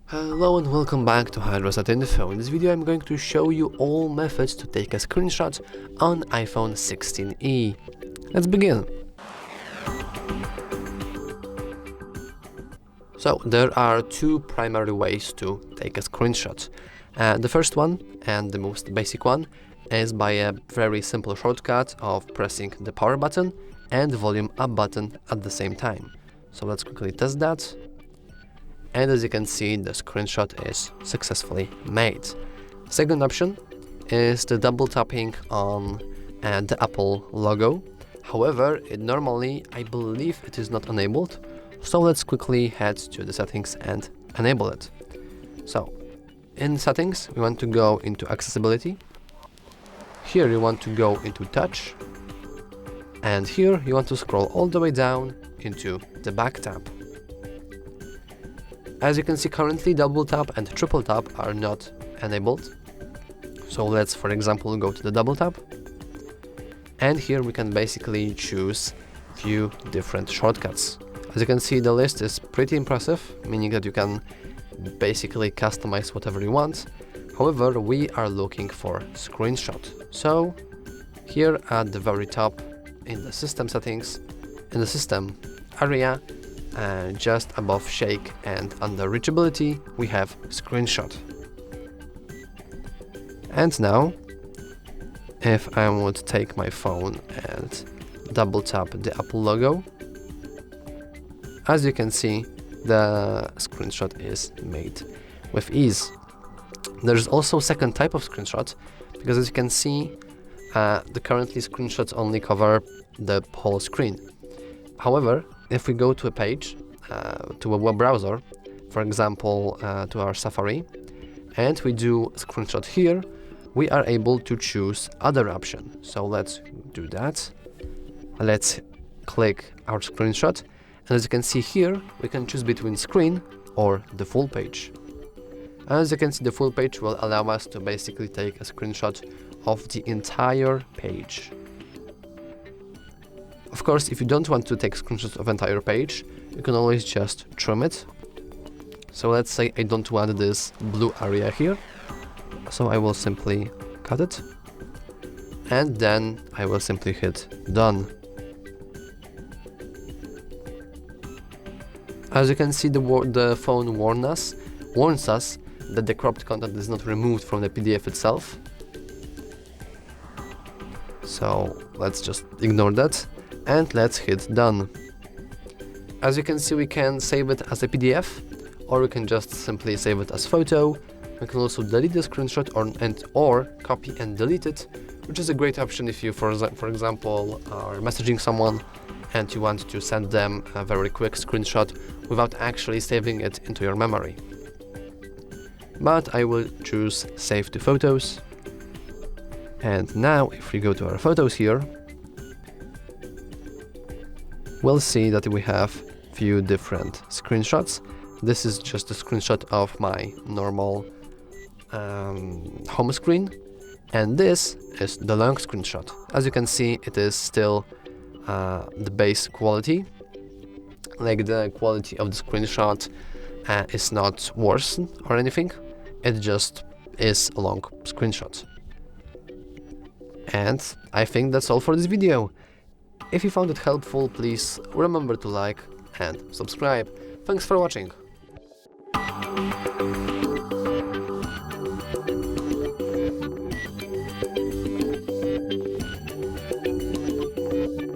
Hello and welcome back to HardReset.Info. In this video I'm going to show you all methods to take a screenshot on iPhone 16e. Let's begin. So there are two primary ways to take a screenshot. The first one, and the most basic one, is by a very simple shortcut of pressing the power button and the volume up button at the same time. So let's quickly test that. And as you can see, the screenshot is successfully made. Second option is the double tapping on the Apple logo. However, I believe it is not enabled. So let's quickly head to the settings and enable it. So in settings, we want to go into accessibility. Here you want to go into touch. And here you want to scroll all the way down into the back tab. As you can see, currently double tap and triple tap are not enabled. So let's, for example, go to the double tap. And here we can basically choose few different shortcuts. As you can see, the list is pretty impressive, meaning that you can basically customize whatever you want. However, we are looking for screenshot. So here at the very top in the system settings, in the system area, just above shake and under reachability, we have screenshot. And now, if I would take my phone and double tap the Apple logo, as you can see, the screenshot is made with ease. There's also a second type of screenshot, because as you can see, the currently screenshots only cover the whole screen. However, if we go to a page, to a web browser, for example, to our Safari, and we do a screenshot here, we are able to choose other option. So let's do that. Let's click our screenshot. And as you can see here, we can choose between screen or the full page. As you can see, the full page will allow us to basically take a screenshot of the entire page. Of course, if you don't want to take screenshots of entire page, you can always just trim it. So let's say I don't want this blue area here. So I will simply cut it. And then I will simply hit done. As you can see, the phone warns us that the cropped content is not removed from the PDF itself. So let's just ignore that. And let's hit done. As you can see, we can save it as a PDF, or we can just simply save it as photo. We can also delete the screenshot or copy and delete it, which is a great option if you, for example, are messaging someone and you want to send them a very quick screenshot without actually saving it into your memory. But I will choose Save to Photos. And now if we go to our photos here, we'll see that we have few different screenshots. This is just a screenshot of my normal home screen, and this is the long screenshot. As you can see, it is still the base quality. Like, the quality of the screenshot is not worse or anything. It just is a long screenshot. And I think that's all for this video. If you found it helpful, please remember to like and subscribe. Thanks for watching.